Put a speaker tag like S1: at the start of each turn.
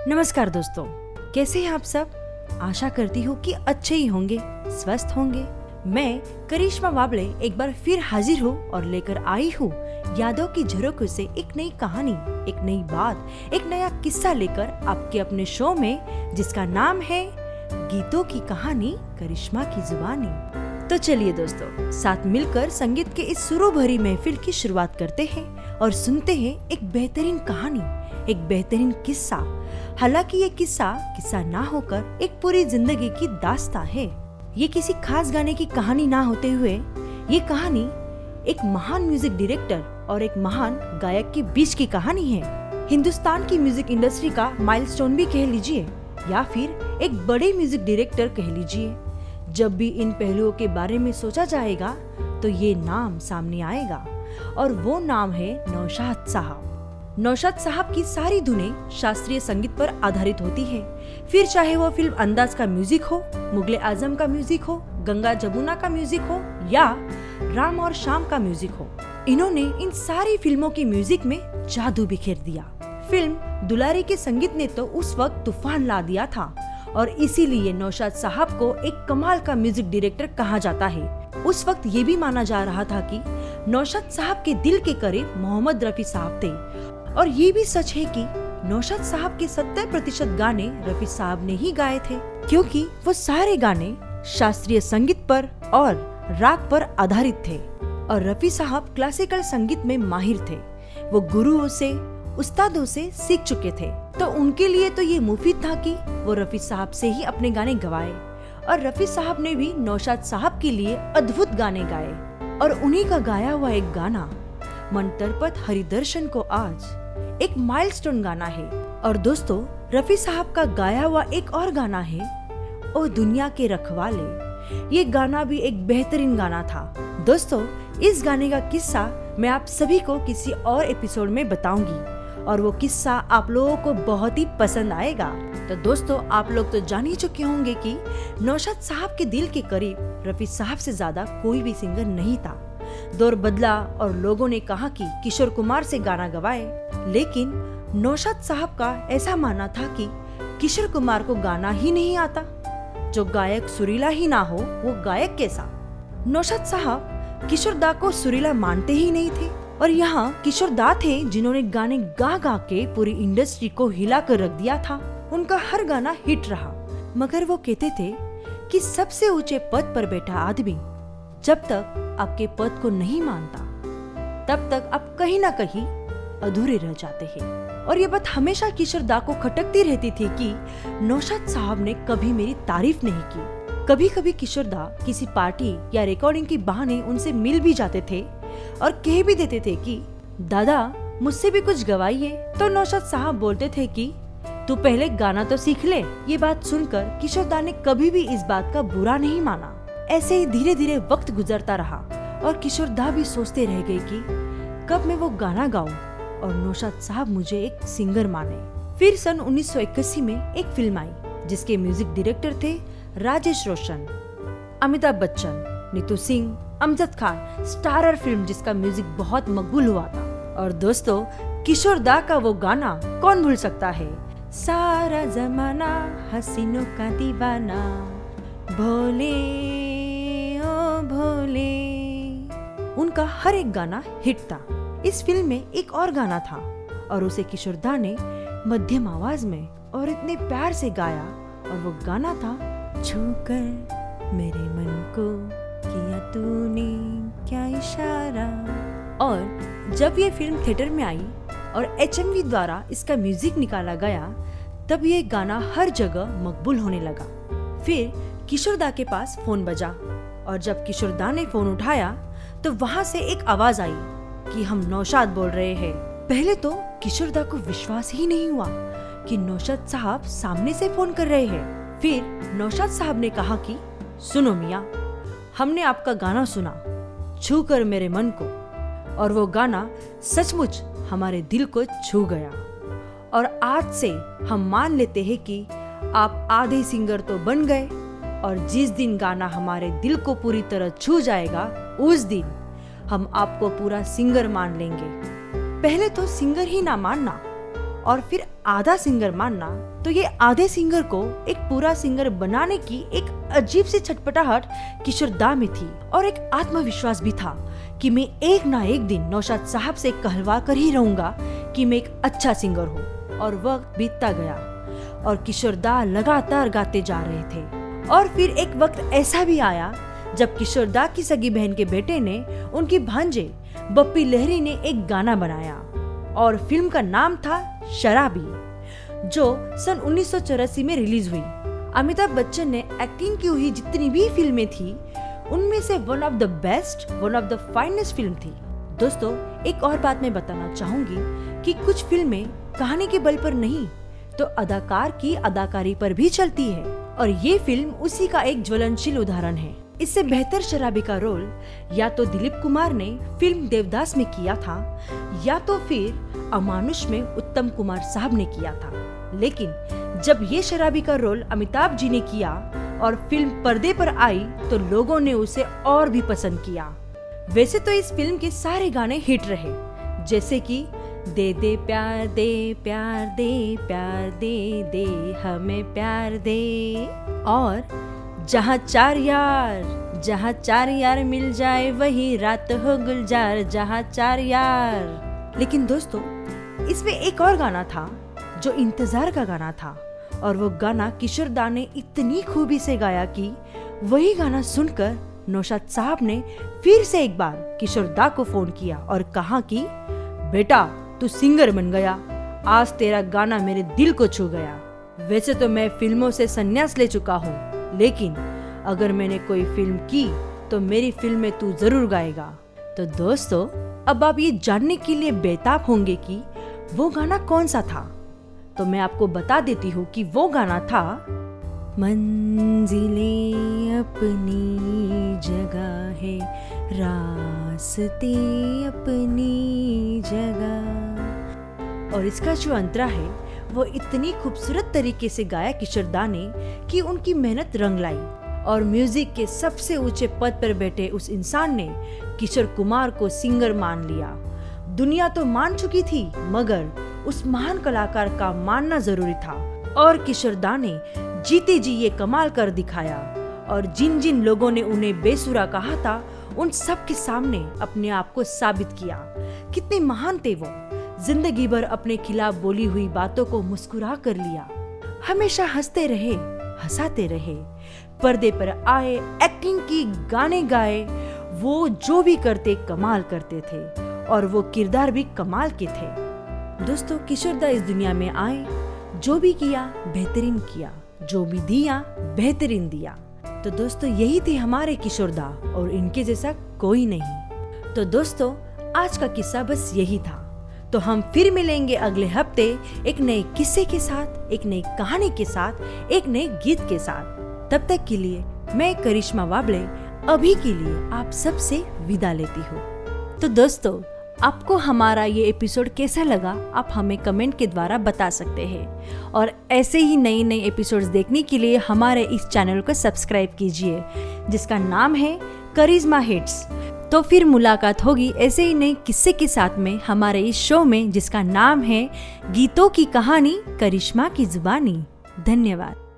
S1: नमस्कार दोस्तों, कैसे हैं आप सब। आशा करती हूँ कि अच्छे ही होंगे, स्वस्थ होंगे। मैं करिश्मा वाबले एक बार फिर हाजिर हूँ और लेकर आई हूँ यादों की झरोखों से एक नई कहानी, एक नई बात, एक नया किस्सा लेकर आपके अपने शो में, जिसका नाम है गीतों की कहानी करिश्मा की जुबानी। तो चलिए दोस्तों, साथ मिलकर संगीत के इस सुरों भरी महफिल की शुरुआत करते हैं और सुनते हैं एक बेहतरीन कहानी, एक बेहतरीन किस्सा। हालांकि ये किस्सा ना होकर एक पूरी जिंदगी की दास्तां है। ये किसी खास गाने की कहानी ना होते हुए ये कहानी एक महान म्यूजिक डायरेक्टर और एक महान गायक के बीच की कहानी है। हिंदुस्तान की म्यूजिक इंडस्ट्री का माइलस्टोन भी कह लीजिए या फिर एक बड़े म्यूजिक डायरेक्टर कह लीजिए। जब भी इन पहलुओं के बारे में सोचा जाएगा तो ये नाम सामने आएगा और वो नाम है नौशाद साहब। नौशाद साहब की सारी धुनें शास्त्रीय संगीत पर आधारित होती है, फिर चाहे वो फिल्म अंदाज का म्यूजिक हो, मुगले आजम का म्यूजिक हो, गंगा जमुना का म्यूजिक हो या राम और शाम का म्यूजिक हो। इन्होंने इन सारी फिल्मों की म्यूजिक में जादू बिखेर दिया। फिल्म दुलारी के संगीत ने तो उस वक्त तूफान ला दिया था और इसीलिए नौशाद साहब को एक कमाल का म्यूजिक डायरेक्टर कहा जाता है। उस वक्त ये भी माना जा रहा था कि नौशाद साहब के दिल के करीब मोहम्मद रफी साहब थे और ये भी सच है कि नौशाद साहब के 70% गाने रफी साहब ने ही गाए थे, क्योंकि वो सारे गाने शास्त्रीय संगीत पर और राग पर आधारित थे और रफी साहब क्लासिकल संगीत में माहिर थे। वो गुरुओं से, उस्तादों से सीख चुके थे, तो उनके लिए तो ये मुफीद था कि वो रफी साहब से ही अपने गाने गवाए और रफी साहब ने भी नौशाद साहब के लिए अद्भुत गाने गाए और उन्हीं का गाया हुआ एक गाना मन तरपत हरिदर्शन को आज एक माइलस्टोन गाना है। और दोस्तों, रफी साहब का गाया हुआ एक और गाना है ओ दुनिया के रखवाले। ये गाना भी एक बेहतरीन गाना था। दोस्तों, इस गाने का किस्सा मैं आप सभी को किसी और एपिसोड में बताऊंगी और वो किस्सा आप लोगों को बहुत ही पसंद आएगा। तो दोस्तों, आप लोग तो जान ही चुके होंगे कि नौशाद साहब के दिल के करीब रफी साहब से ज्यादा कोई भी सिंगर नहीं था। दौर बदला और लोगों ने कहा कि किशोर कुमार से गाना गवाए, लेकिन नौशाद साहब का ऐसा मानना था कि किशोर कुमार को गाना ही नहीं आता। जो गायक सुरीला ही ना हो वो गायक कैसा। नौशाद साहब किशोर दा को सुरीला मानते ही नहीं थे और यहाँ किशोर दा थे जिन्होंने गाने गा गा के पूरी इंडस्ट्री को हिला कर रख दिया था। उनका हर गाना हिट रहा, मगर वो कहते थे कि सबसे ऊंचे पद पर बैठा आदमी जब तक आपके पद को नहीं मानता तब तक आप कहीं ना कहीं अधूरे रह जाते हैं। और ये बात हमेशा किशोर दा को खटकती रहती थी कि नौशाद साहब ने कभी मेरी तारीफ नहीं की। कभी कभी किशोर दा किसी पार्टी या रिकॉर्डिंग के बहाने उनसे मिल भी जाते थे और कह भी देते थे कि दादा मुझसे भी कुछ गवाइए। तो नौशाद साहब बोलते थे कि तू पहले गाना तो सीख ले। ये बात सुनकर किशोर दा ने कभी भी इस बात का बुरा नहीं माना। ऐसे ही धीरे धीरे वक्त गुजरता रहा और किशोर दा भी सोचते रह गए कि कब मैं वो गाना गाऊं और नौशाद साहब मुझे एक सिंगर माने। फिर सन 1981 में एक फिल्म आई जिसके म्यूजिक डायरेक्टर थे राजेश रोशन, अमिताभ बच्चन, नीतू सिंह, अमजद खान। स्टारर फिल्म जिसका म्यूजिक बहुत मकबूल हुआ था। और दोस्तों, किशोर दा का वो गाना कौन भूल सकता है, सारा जमाना हसीनों का दीवाना, भोले ओ भोले। उनका हर एक गाना हिट था। इस फिल्म में एक और गाना था और उसे किशोर दा ने मध्यम आवाज में और इतने प्यार से गाया और वो गाना था छूकर मेरे मन को किया तूने क्या इशारा। और जब ये फिल्म थिएटर में आई और HMV द्वारा इसका म्यूजिक निकाला गया तब ये गाना हर जगह मकबूल होने लगा। फिर किशोर दा के पास फोन बजा और जब किशोर दा ने फोन उठाया तो वहाँ से एक आवाज आई कि हम नौशाद बोल रहे हैं। पहले तो किशोर दा को विश्वास ही नहीं हुआ कि नौशाद साहब सामने से फोन कर रहे हैं। फिर नौशाद साहब ने कहा कि सुनो मियाँ, हमने आपका गाना सुना छू कर मेरे मन को, और वो गाना सचमुच हमारे दिल को छू गया और आज से हम मान लेते हैं कि आप आधे सिंगर तो बन गए और जिस दिन गाना हमारे दिल को पूरी तरह छू जाएगा उस दिन हम आपको पूरा सिंगर मान लेंगे। पहले तो सिंगर ही ना मानना, और फिर आधा सिंगर मानना, तो ये आधे सिंगर को एक पूरा सिंगर बनाने की एक अजीब सी छटपटाहट किशोर दा में थी और एक आत्मविश्वास भी था कि मैं एक ना एक दिन नौशाद साहब से कहलवा कर ही रहूंगा कि मैं एक अच्छा सिंगर हूँ। और वक्त बीतता गया और किशोर दा लगातार गाते जा रहे थे। और फिर एक वक्त ऐसा भी आया जब किशोर दा की सगी बहन के बेटे ने उनकी भांजे बप्पी लहरी ने एक गाना बनाया और फिल्म का नाम था शराबी, जो सन 1984 में रिलीज हुई। अमिताभ बच्चन ने एक्टिंग की हुई जितनी भी फिल्में थी उनमें से one of the best, one of the finest film थी। दोस्तों, एक और बात मैं बताना चाहूंगी कि कुछ फिल्में कहानी के बल पर नहीं तो अदाकार की अदाकारी पर भी चलती है और ये फिल्म उसी का एक ज्वलनशील उदाहरण है। इससे बेहतर शराबी का रोल या तो दिलीप कुमार ने फिल्म देवदास में किया था या तो फिर अमानुष में उत्तम कुमार साहब ने किया था। लेकिन जब ये शराबी का रोल अमिताभ जी ने किया और फिल्म पर्दे पर आई तो लोगों ने उसे और भी पसंद किया। वैसे तो इस फिल्म के सारे गाने हिट रहे, जैसे कि दे दे प्यार दे प्यार दे प्यार दे दे हमें प्यार दे और जहाँ चार यार मिल जाए वही रात हो गुलजार जहाँ चार यार। लेकिन दोस्तों, इसमें एक और गाना था जो इंतजार का गाना था और वो गाना किशोर दा ने इतनी खूबी से गाया कि वही गाना सुनकर नौशाद साहब ने फिर से एक बार किशोर दा को फोन किया और कहा कि बेटा तू सिंगर बन गया, आज तेरा गाना मेरे दिल को छू गया। वैसे तो मैं फिल्मों से संन्यास ले चुका हूँ, लेकिन अगर मैंने कोई फिल्म की तो मेरी फिल्म में तू जरूर गाएगा। तो दोस्तों, अब आप ये जानने के लिए बेताब होंगे कि वो गाना कौन सा था। तो मैं आपको बता देती हूँ कि वो गाना था मंजिलें अपनी जगह है, रास्ते अपनी जगह। और इसका जो अंतरा है वो इतनी खूबसूरत तरीके से गाया किशोर दा ने कि उनकी मेहनत रंग लाई और म्यूजिक के सबसे ऊंचे पद पर बैठे उस इंसान ने किशोर कुमार को सिंगर मान लिया। दुनिया तो मान चुकी थी, मगर उस महान कलाकार का मानना जरूरी था और किशोर दा ने जीते जी ये कमाल कर दिखाया। और जिन जिन लोगों ने उन्हें बेसुरा कहा था उन सब के सामने अपने आप को साबित किया। कितने महान थे वो, जिंदगी भर अपने खिलाफ बोली हुई बातों को मुस्कुरा कर लिया, हमेशा हंसते रहे, हंसाते रहे, पर्दे पर आए, एक्टिंग की, गाने गाए, वो जो भी करते कमाल करते थे और वो किरदार भी कमाल के थे। दोस्तों, किशोर दा इस दुनिया में आए, जो भी किया बेहतरीन किया, जो भी दिया बेहतरीन दिया। तो दोस्तों, यही थे हमारे किशोर दा और इनके जैसा कोई नहीं। तो दोस्तों, आज का किस्सा बस यही था। तो हम फिर मिलेंगे अगले हफ्ते एक नए किस्से के साथ, एक नई कहानी के साथ, एक नए गीत के साथ। तब तक के लिए मैं करिश्मा वाबले अभी के लिए आप सबसे विदा लेती हूँ। तो दोस्तों, आपको हमारा ये एपिसोड कैसा लगा आप हमें कमेंट के द्वारा बता सकते हैं और ऐसे ही नए नए एपिसोड्स देखने के लिए हमारे इस चैनल को सब्सक्राइब कीजिए जिसका नाम है करिश्मा हिट्स। तो फिर मुलाकात होगी ऐसे ही नए किस्से के साथ में हमारे इस शो में जिसका नाम है गीतों की कहानी करिश्मा की जुबानी। धन्यवाद।